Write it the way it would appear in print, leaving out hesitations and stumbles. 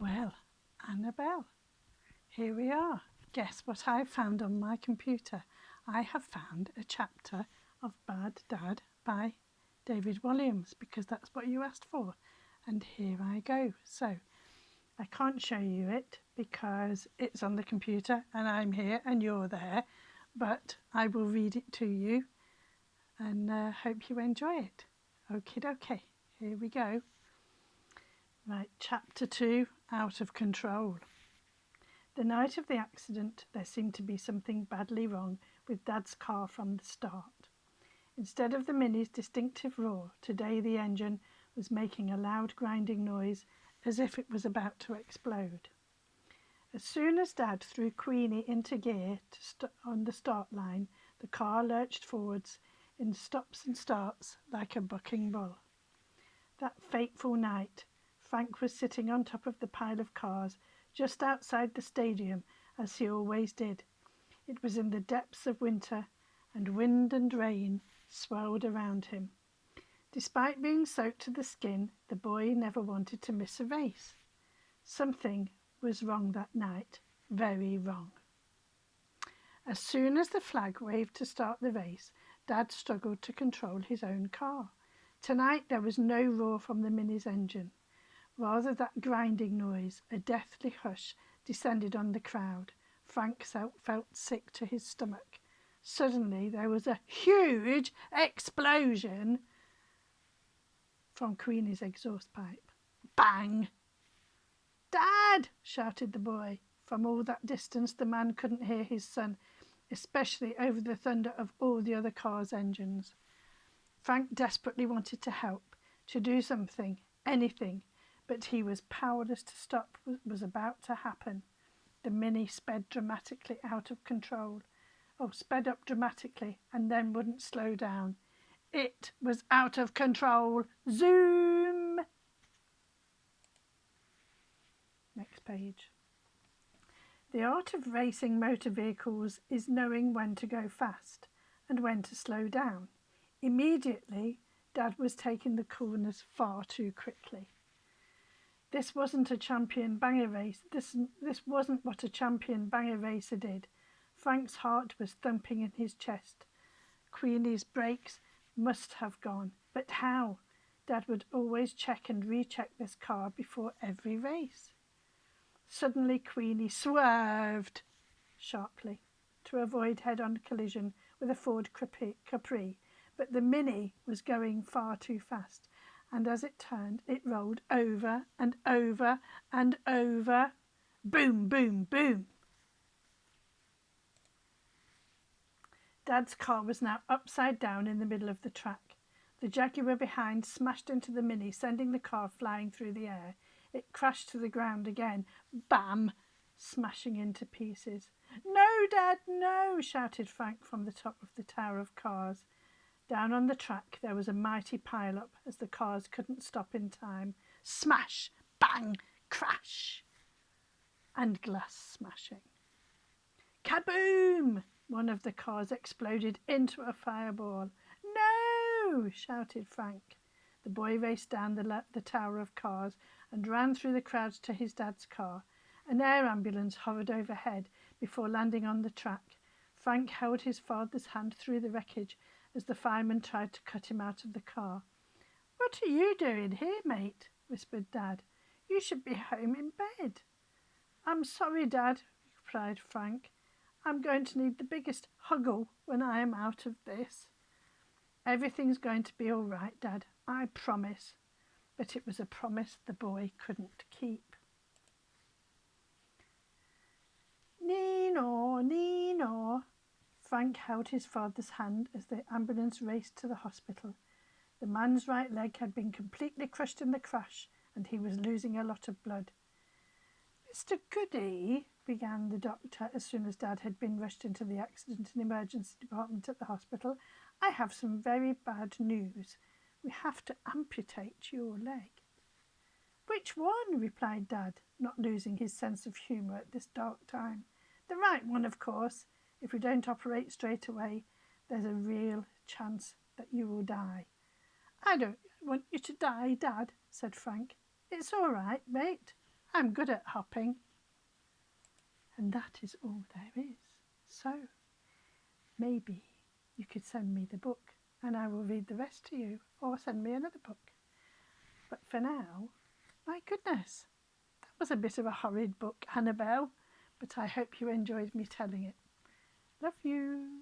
Well, Annabelle, here we are. Guess what I found on my computer? I have found a chapter of Bad Dad by David Walliams because that's what you asked for. And here I go. So I can't show you it because it's on the computer and I'm here and you're there, but I will read it to you and hope you enjoy it. Okie dokie, here we go. Right, Chapter 2, Out of Control. The night of the accident, there seemed to be something badly wrong with Dad's car from the start. Instead of the Mini's distinctive roar, today the engine was making a loud grinding noise as if it was about to explode. As soon as Dad threw Queenie into gear on the start line, the car lurched forwards in stops and starts like a bucking bull. That fateful night, Frank was sitting on top of the pile of cars just outside the stadium, as he always did. It was in the depths of winter, and wind and rain swirled around him. Despite being soaked to the skin, the boy never wanted to miss a race. Something was wrong that night, very wrong. As soon as the flag waved to start the race, Dad struggled to control his own car. Tonight there was no roar from the Mini's engine. Rather, that grinding noise, a deathly hush, descended on the crowd. Frank felt sick to his stomach. Suddenly there was a huge explosion from Queenie's exhaust pipe. Bang! "Dad!" shouted the boy. From all that distance the man couldn't hear his son, especially over the thunder of all the other cars' engines. Frank desperately wanted to help, to do something, anything, but he was powerless to stop what was about to happen. The Mini sped dramatically out of control. Sped up dramatically and then wouldn't slow down. It was out of control. Zoom! Next page. The art of racing motor vehicles is knowing when to go fast and when to slow down. Immediately, Dad was taking the corners far too quickly. This wasn't a champion banger race. This wasn't what a champion banger racer did. Frank's heart was thumping in his chest. Queenie's brakes must have gone. But how? Dad would always check and recheck this car before every race. Suddenly Queenie swerved sharply to avoid head-on collision with a Ford Capri, but the Mini was going far too fast, and as it turned, it rolled over and over and over. Boom, boom, boom. Dad's car was now upside down in the middle of the track. The Jaguar behind smashed into the Mini, sending the car flying through the air. It crashed to the ground again. Bam! Smashing into pieces. "No, Dad, no!" shouted Frank from the top of the tower of cars. Down on the track there was a mighty pile-up as the cars couldn't stop in time. Smash! Bang! Crash! And glass smashing. Kaboom! One of the cars exploded into a fireball. "No!" shouted Frank. The boy raced down the tower of cars and ran through the crowds to his dad's car. An air ambulance hovered overhead before landing on the track. Frank held his father's hand through the wreckage as the fireman tried to cut him out of the car. "What are you doing here, mate?" whispered Dad. "You should be home in bed." "I'm sorry, Dad," replied Frank. "I'm going to need the biggest huggle when I am out of this." "Everything's going to be all right, Dad, I promise." But it was a promise the boy couldn't keep. "Nino, Nino." Frank held his father's hand as the ambulance raced to the hospital. The man's right leg had been completely crushed in the crash and he was losing a lot of blood. "Mr. Goody," began the doctor as soon as Dad had been rushed into the accident and emergency department at the hospital, "I have some very bad news. We have to amputate your leg." "Which one?" replied Dad, not losing his sense of humour at this dark time. "The right one, of course. If we don't operate straight away, there's a real chance that you will die." "I don't want you to die, Dad," said Frank. "It's all right, mate. I'm good at hopping. And that is all there is. So maybe you could send me the book and I will read the rest to you, or send me another book. But for now, my goodness, that was a bit of a horrid book, Annabelle, but I hope you enjoyed me telling it. Love you.